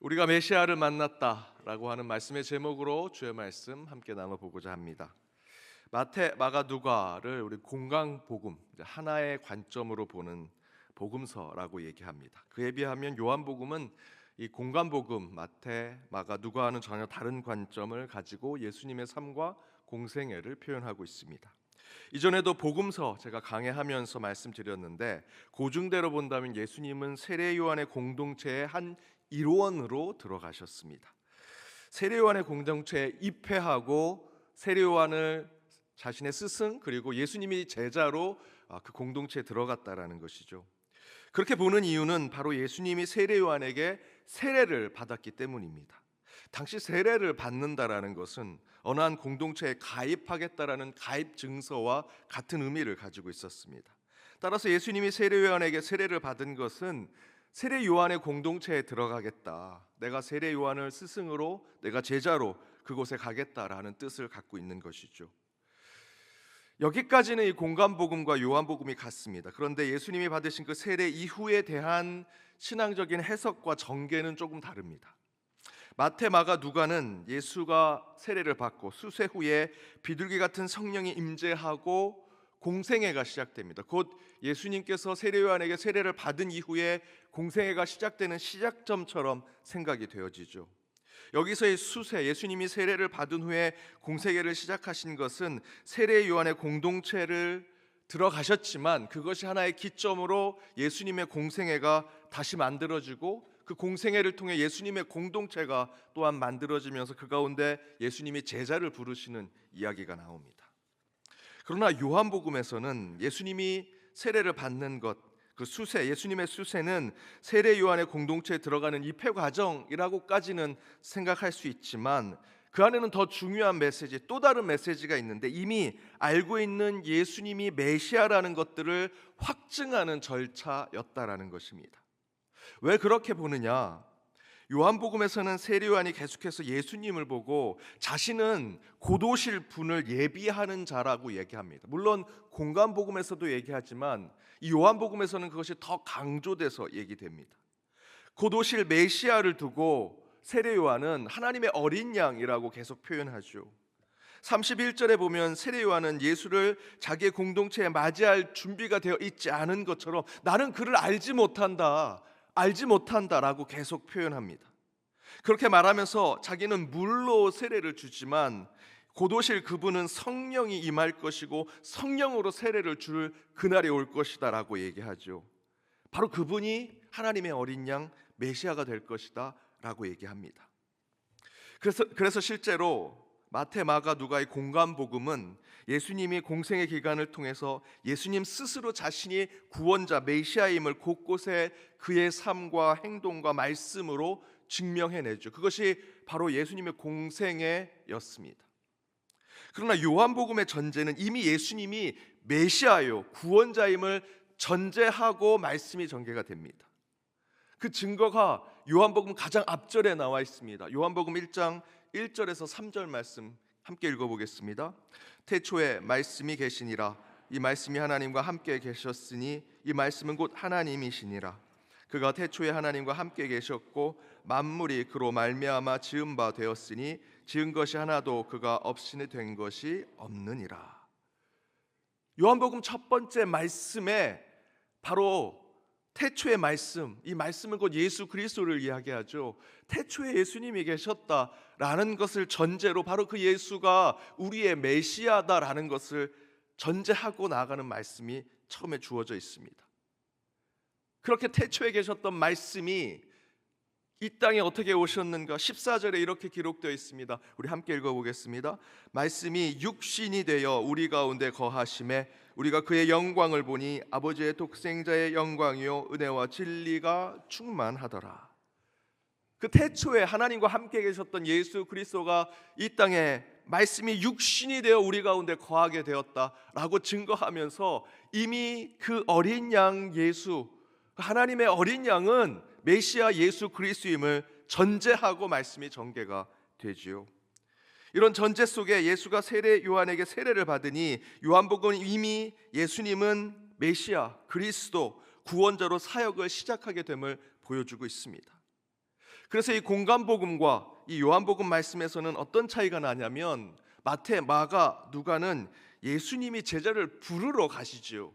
우리가 메시아를 만났다라고 하는 말씀의 제목으로 주의 말씀 함께 나눠보고자 합니다. 마태, 마가, 누가를 우리 공강복음, 하나의 관점으로 보는 복음서라고 얘기합니다. 그에 비하면 요한복음은 이 공간복음, 마태, 마가, 누가와는 전혀 다른 관점을 가지고 예수님의 삶과 공생애를 표현하고 있습니다. 이전에도 복음서 제가 강해하면서 말씀드렸는데, 고중대로 본다면 예수님은 세례 요한의 공동체의 한 일원으로 들어가셨습니다. 세례 요한의 공동체에 입회하고 세례 요한을 자신의 스승 그리고 예수님이 제자로 그 공동체에 들어갔다라는 것이죠. 그렇게 보는 이유는 바로 예수님이 세례 요한에게 세례를 받았기 때문입니다. 당시 세례를 받는다라는 것은 어느 한 공동체에 가입하겠다라는 가입 증서와 같은 의미를 가지고 있었습니다. 따라서 예수님이 세례 요한에게 세례를 받은 것은 세례 요한의 공동체에 들어가겠다, 내가 세례 요한을 스승으로, 내가 제자로 그곳에 가겠다라는 뜻을 갖고 있는 것이죠. 여기까지는 이 공간복음과 요한복음이 같습니다. 그런데 예수님이 받으신 그 세례 이후에 대한 신앙적인 해석과 전개는 조금 다릅니다. 마태, 마가, 누가는 예수가 세례를 받고 수세 후에 비둘기 같은 성령이 임재하고 공생애가 시작됩니다. 곧 예수님께서 세례 요한에게 세례를 받은 이후에 공생애가 시작되는 시작점처럼 생각이 되어지죠. 여기서의 수세, 예수님이 세례를 받은 후에 공생애를 시작하신 것은 세례 요한의 공동체를 들어가셨지만 그것이 하나의 기점으로 예수님의 공생애가 다시 만들어지고 그 공생애를 통해 예수님의 공동체가 또한 만들어지면서 그 가운데 예수님이 제자를 부르시는 이야기가 나옵니다. 그러나 요한복음에서는 예수님이 세례를 받는 것, 그 수세, 예수님의 수세는 세례 요한의 공동체에 들어가는 입회 과정이라고까지는 생각할 수 있지만 그 안에는 더 중요한 메시지, 또 다른 메시지가 있는데 이미 알고 있는 예수님이 메시아라는 것들을 확증하는 절차였다라는 것입니다. 왜 그렇게 보느냐? 요한복음에서는 세례 요한이 계속해서 예수님을 보고 자신은 곧 오실 분을 예비하는 자라고 얘기합니다. 물론 공간복음에서도 얘기하지만 이 요한복음에서는 그것이 더 강조돼서 얘기됩니다. 곧 오실 메시아를 두고 세례 요한은 하나님의 어린 양이라고 계속 표현하죠. 31절에 보면 세례 요한은 예수를 자기의 공동체에 맞이할 준비가 되어 있지 않은 것처럼 나는 그를 알지 못한다라고 계속 표현합니다. 그렇게 말하면서 자기는 물로 세례를 주지만 곧 오실 그분은 성령이 임할 것이고 성령으로 세례를 줄 그날이 올 것이다 라고 얘기하죠. 바로 그분이 하나님의 어린 양 메시아가 될 것이다 라고 얘기합니다. 그래서 실제로 마태, 마가, 누가의 공간복음은 예수님이 공생의 기간을 통해서 예수님 스스로 자신이 구원자 메시아임을 곳곳에 그의 삶과 행동과 말씀으로 증명해내죠. 그것이 바로 예수님의 공생애였습니다. 그러나 요한복음의 전제는 이미 예수님이 메시아요 구원자임을 전제하고 말씀이 전개가 됩니다. 그 증거가 요한복음 가장 앞절에 나와 있습니다. 요한복음 1장 1절에서 3절 말씀 함께 읽어보겠습니다. 태초에 말씀이 계시니라. 이 말씀이 하나님과 함께 계셨으니 이 말씀은 곧 하나님이시니라. 그가 태초에 하나님과 함께 계셨고 만물이 그로 말미암아 지은 바 되었으니 지은 것이 하나도 그가 없이는 된 것이 없느니라. 요한복음 첫 번째 말씀에 바로 태초의 말씀, 이 말씀은 곧 예수 그리스도를 이야기하죠. 태초에 예수님이 계셨다라는 것을 전제로 바로 그 예수가 우리의 메시아다라는 것을 전제하고 나아가는 말씀이 처음에 주어져 있습니다. 그렇게 태초에 계셨던 말씀이 이 땅에 어떻게 오셨는가? 14절에 이렇게 기록되어 있습니다. 우리 함께 읽어보겠습니다. 말씀이 육신이 되어 우리 가운데 거하심에 우리가 그의 영광을 보니 아버지의 독생자의 영광이요 은혜와 진리가 충만하더라. 그 태초에 하나님과 함께 계셨던 예수 그리스도가 이 땅에 말씀이 육신이 되어 우리 가운데 거하게 되었다라고 증거하면서 이미 그 어린 양 예수, 하나님의 어린 양은 메시아 예수 그리스도임을 전제하고 말씀이 전개가 되지요. 이런 전제 속에 예수가 세례 요한에게 세례를 받으니 요한복음은 이미 예수님은 메시아 그리스도 구원자로 사역을 시작하게 됨을 보여주고 있습니다. 그래서 이 공간복음과 이 요한복음 말씀에서는 어떤 차이가 나냐면 마태, 마가, 누가는 예수님이 제자를 부르러 가시지요.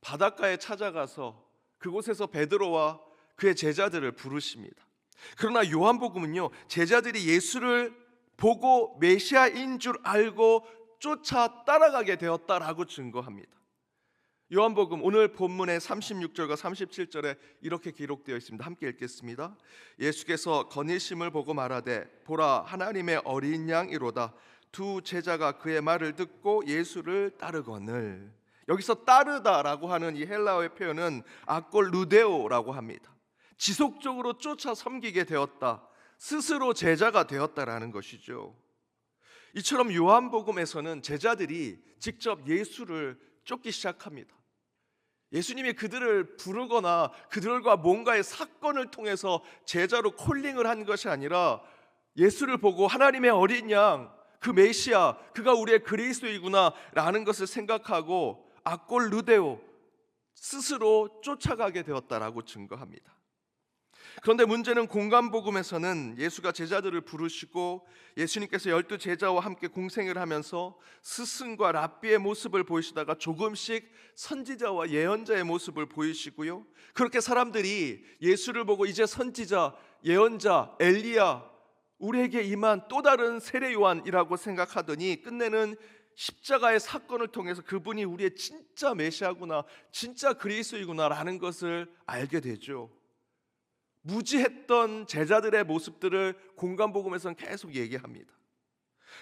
바닷가에 찾아가서 그곳에서 베드로와 그의 제자들을 부르십니다. 그러나 요한복음은요, 제자들이 예수를 보고 메시아인 줄 알고 쫓아 따라가게 되었다라고 증거합니다. 요한복음 오늘 본문의 36절과 37절에 이렇게 기록되어 있습니다. 함께 읽겠습니다. 예수께서 거니심을 보고 말하되 보라 하나님의 어린 양이로다. 두 제자가 그의 말을 듣고 예수를 따르거늘. 여기서 따르다라고 하는 이 헬라어의 표현은 아꼴루데오라고 합니다. 지속적으로 쫓아 섬기게 되었다, 스스로 제자가 되었다라는 것이죠. 이처럼 요한복음에서는 제자들이 직접 예수를 쫓기 시작합니다. 예수님이 그들을 부르거나 그들과 뭔가의 사건을 통해서 제자로 콜링을 한 것이 아니라 예수를 보고 하나님의 어린 양, 그 메시아, 그가 우리의 그리스도이구나 라는 것을 생각하고 아꼴루데오, 스스로 쫓아가게 되었다라고 증거합니다. 그런데 문제는 공간복음에서는 예수가 제자들을 부르시고 예수님께서 12 제자와 함께 공생을 하면서 스승과 랍비의 모습을 보이시다가 조금씩 선지자와 예언자의 모습을 보이시고요, 그렇게 사람들이 예수를 보고 이제 선지자, 예언자, 엘리야, 우리에게 임한 또 다른 세례 요한이라고 생각하더니 끝내는 십자가의 사건을 통해서 그분이 우리의 진짜 메시아구나, 진짜 그리스도이구나 라는 것을 알게 되죠. 무지했던 제자들의 모습들을 공간복음에서는 계속 얘기합니다.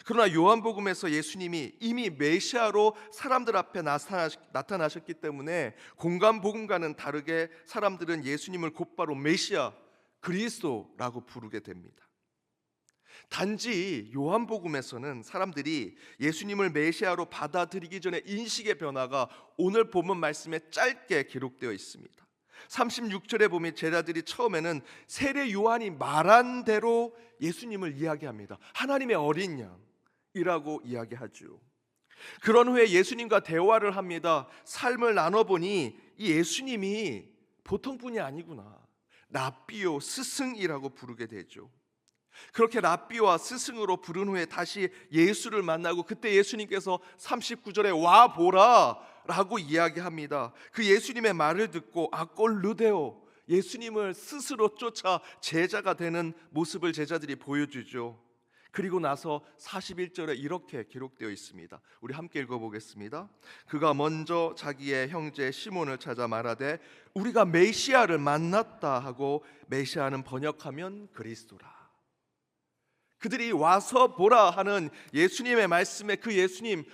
그러나 요한복음에서 예수님이 이미 메시아로 사람들 앞에 나타나셨기 때문에 공간복음과는 다르게 사람들은 예수님을 곧바로 메시아, 그리스도라고 부르게 됩니다. 단지 요한복음에서는 사람들이 예수님을 메시아로 받아들이기 전에 인식의 변화가 오늘 본문 말씀에 짧게 기록되어 있습니다. 36절에 보면 제자들이 처음에는 세례 요한이 말한 대로 예수님을 이야기합니다. 하나님의 어린 양이라고 이야기하죠. 그런 후에 예수님과 대화를 합니다. 삶을 나눠보니 이 예수님이 보통 분이 아니구나, 랍비요, 스승이라고 부르게 되죠. 그렇게 랍비와 스승으로 부른 후에 다시 예수를 만나고 그때 예수님께서 39절에 와 보라 라고 이야기합니다. 그 예수님의 말을 듣고 아꼴루데오, 예수님을 스스로 쫓아 제자가 되는 모습을 제자들이 보여주죠. 그리고 나서 41절에 이렇게 기록되어 있습니다. 우리 함께 읽어보겠습니다. 그가 먼저 자기의 형제 시몬을 찾아 말하되 우리가 메시아를 만났다 하고, 메시아는 번역하면 그리스도라. 그들이 와서 보라 하는 예수님의 말씀에 그 예수님,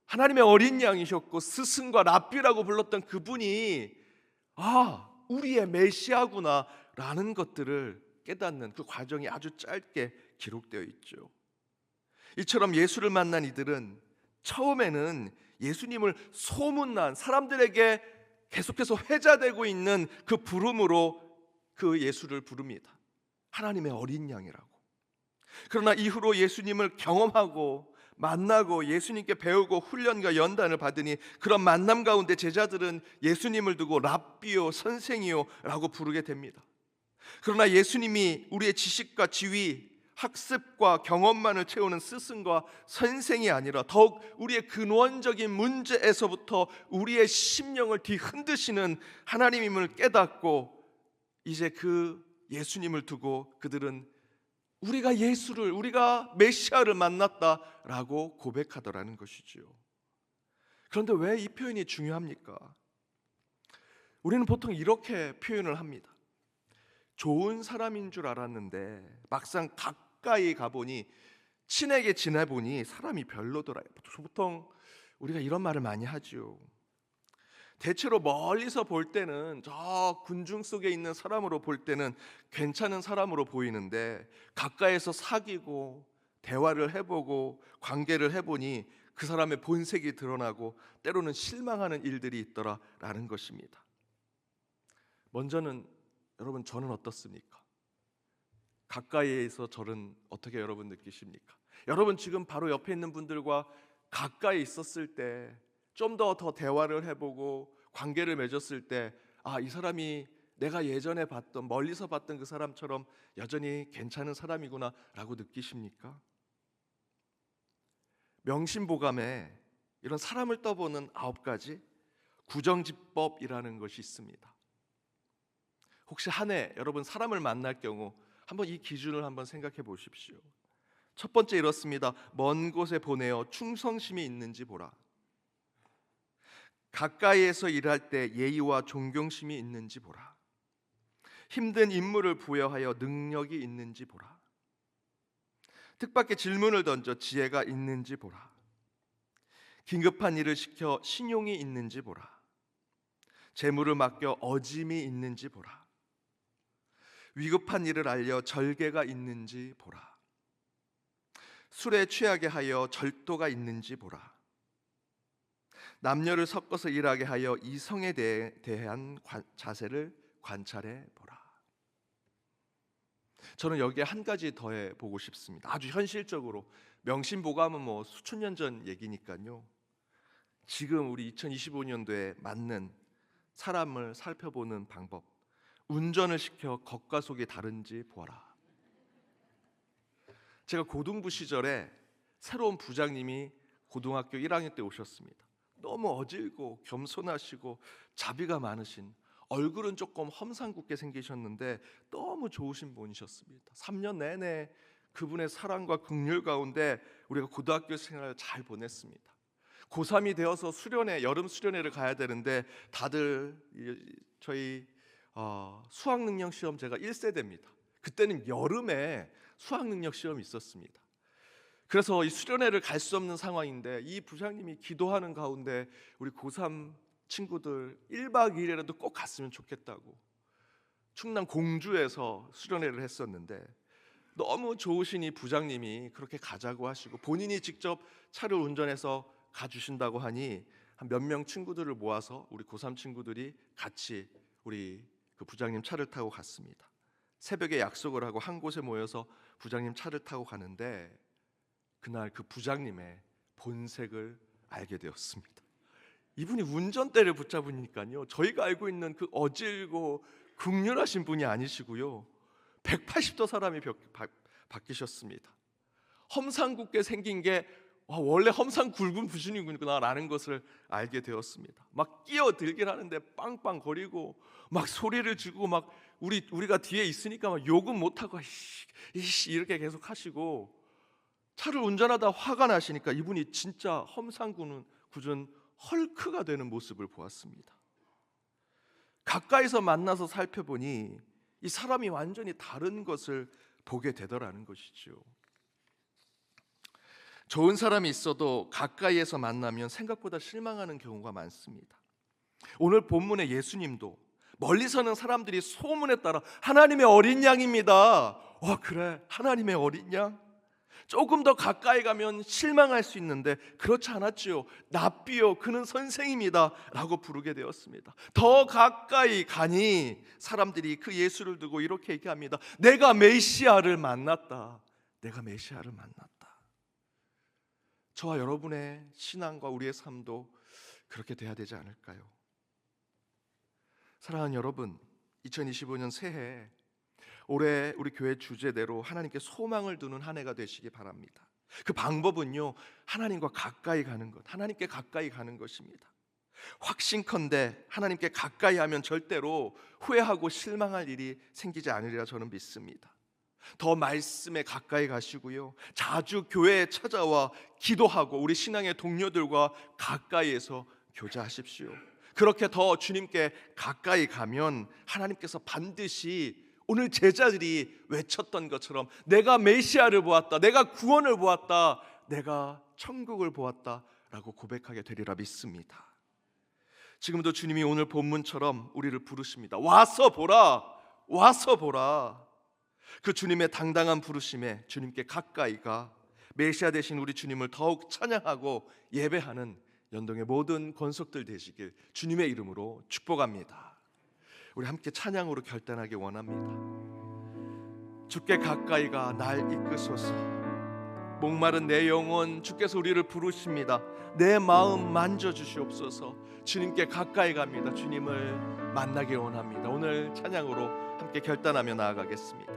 하나님의 어린 양이셨고 스승과 랍비라고 불렀던 그분이 우리의 메시아구나 라는 것들을 깨닫는 그 과정이 아주 짧게 기록되어 있죠. 이처럼 예수를 만난 이들은 처음에는 예수님을 소문난, 사람들에게 계속해서 회자되고 있는 그 부름으로 그 예수를 부릅니다. 하나님의 어린 양이라고. 그러나 이후로 예수님을 경험하고 만나고 예수님께 배우고 훈련과 연단을 받으니 그런 만남 가운데 제자들은 예수님을 두고 랍비요, 선생이요 라고 부르게 됩니다. 그러나 예수님이 우리의 지식과 지위, 학습과 경험만을 채우는 스승과 선생이 아니라 더욱 우리의 근원적인 문제에서부터 우리의 심령을 뒤흔드시는 하나님임을 깨닫고 이제 그 예수님을 두고 그들은 우리가 메시아를 만났다라고 고백하더라는 것이지요. 그런데 왜 이 표현이 중요합니까? 우리는 보통 이렇게 표현을 합니다. 좋은 사람인 줄 알았는데 막상 가까이 가보니, 친하게 지내보니 사람이 별로더라. 보통 우리가 이런 말을 많이 하죠. 대체로 멀리서 볼 때는 저 군중 속에 있는 사람으로 볼 때는 괜찮은 사람으로 보이는데 가까이서 사귀고 대화를 해보고 관계를 해보니 그 사람의 본색이 드러나고 때로는 실망하는 일들이 있더라라는 것입니다. 먼저는 여러분, 저는 어떻습니까? 가까이에서 저는 어떻게 여러분 느끼십니까? 여러분 지금 바로 옆에 있는 분들과 가까이 있었을 때 좀 더 대화를 해보고 관계를 맺었을 때 이 사람이 내가 예전에 봤던, 멀리서 봤던 그 사람처럼 여전히 괜찮은 사람이구나 라고 느끼십니까? 명심보감에 이런 사람을 떠보는 9가지 구정지법이라는 것이 있습니다. 혹시 한 해 여러분 사람을 만날 경우 한번 이 기준을 한번 생각해 보십시오. 첫 번째 이렇습니다. 먼 곳에 보내어 충성심이 있는지 보라. 가까이에서 일할 때 예의와 존경심이 있는지 보라. 힘든 임무를 부여하여 능력이 있는지 보라. 뜻밖의 질문을 던져 지혜가 있는지 보라. 긴급한 일을 시켜 신용이 있는지 보라. 재물을 맡겨 어짐이 있는지 보라. 위급한 일을 알려 절개가 있는지 보라. 술에 취하게 하여 절도가 있는지 보라. 남녀를 섞어서 일하게 하여 이성에 대한 자세를 관찰해 보라. 저는 여기에 한 가지 더해 보고 싶습니다. 아주 현실적으로 명심보감은 뭐 수천 년 전 얘기니까요. 지금 우리 2025년도에 맞는 사람을 살펴보는 방법. 운전을 시켜 겉과 속이 다른지 보아라. 제가 고등부 시절에 새로운 부장님이 고등학교 1학년 때 오셨습니다. 너무 어질고 겸손하시고 자비가 많으신, 얼굴은 조금 험상궂게 생기셨는데 너무 좋으신 분이셨습니다. 3년 내내 그분의 사랑과 긍휼 가운데 우리가 고등학교 생활을 잘 보냈습니다. 고3이 되어서 수련회, 여름 수련회를 가야 되는데 다들 저희 수학능력 시험, 제가 1세대입니다. 그때는 여름에 수학능력 시험이 있었습니다. 그래서 이 수련회를 갈 수 없는 상황인데 이 부장님이 기도하는 가운데 우리 고3 친구들 1박 2일이라도 꼭 갔으면 좋겠다고 충남 공주에서 수련회를 했었는데, 너무 좋으신 이 부장님이 그렇게 가자고 하시고 본인이 직접 차를 운전해서 가주신다고 하니 한 몇 명 친구들을 모아서 우리 고3 친구들이 같이 우리 그 부장님 차를 타고 갔습니다. 새벽에 약속을 하고 한 곳에 모여서 부장님 차를 타고 가는데 그날 그 부장님의 본색을 알게 되었습니다. 이분이 운전대를 붙잡으니까요, 저희가 알고 있는 그 어질고 긍휼하신 분이 아니시고요, 180도 사람이 바뀌셨습니다. 험상궂게 생긴 게 원래 험상 굵은 부신이구나라는 것을 알게 되었습니다. 막 끼어들긴 하는데 빵빵거리고 막 소리를 지르고 막 우리가 뒤에 있으니까 막 욕은 못하고 이씨 이렇게 계속 하시고, 차를 운전하다 화가 나시니까 이분이 진짜 험상궂은 헐크가 되는 모습을 보았습니다. 가까이서 만나서 살펴보니 이 사람이 완전히 다른 것을 보게 되더라는 것이죠. 좋은 사람이 있어도 가까이에서 만나면 생각보다 실망하는 경우가 많습니다. 오늘 본문의 예수님도 멀리서는 사람들이 소문에 따라 하나님의 어린 양입니다. 그래, 하나님의 어린 양? 조금 더 가까이 가면 실망할 수 있는데 그렇지 않았지요. 랍비요, 그는 선생입니다 라고 부르게 되었습니다. 더 가까이 가니 사람들이 그 예수를 두고 이렇게 얘기합니다. 내가 메시아를 만났다. 내가 메시아를 만났다. 저와 여러분의 신앙과 우리의 삶도 그렇게 돼야 되지 않을까요? 사랑하는 여러분, 2025년 새해 올해 우리 교회 주제대로 하나님께 소망을 두는 한 해가 되시기 바랍니다. 그 방법은요, 하나님과 가까이 가는 것, 하나님께 가까이 가는 것입니다. 확신컨대 하나님께 가까이 하면 절대로 후회하고 실망할 일이 생기지 않으리라 저는 믿습니다. 더 말씀에 가까이 가시고요, 자주 교회에 찾아와 기도하고 우리 신앙의 동료들과 가까이에서 교제하십시오. 그렇게 더 주님께 가까이 가면 하나님께서 반드시 오늘 제자들이 외쳤던 것처럼 내가 메시아를 보았다, 내가 구원을 보았다, 내가 천국을 보았다 라고 고백하게 되리라 믿습니다. 지금도 주님이 오늘 본문처럼 우리를 부르십니다. 와서 보라, 와서 보라. 그 주님의 당당한 부르심에 주님께 가까이 가 메시아 되신 우리 주님을 더욱 찬양하고 예배하는 연동의 모든 권속들 되시길 주님의 이름으로 축복합니다. 우리 함께 찬양으로 결단하기 원합니다. 주께 가까이 가 날 이끄소서. 목마른 내 영혼 주께서 우리를 부르십니다. 내 마음 만져주시옵소서. 주님께 가까이 갑니다. 주님을 만나길 원합니다. 오늘 찬양으로 함께 결단하며 나아가겠습니다.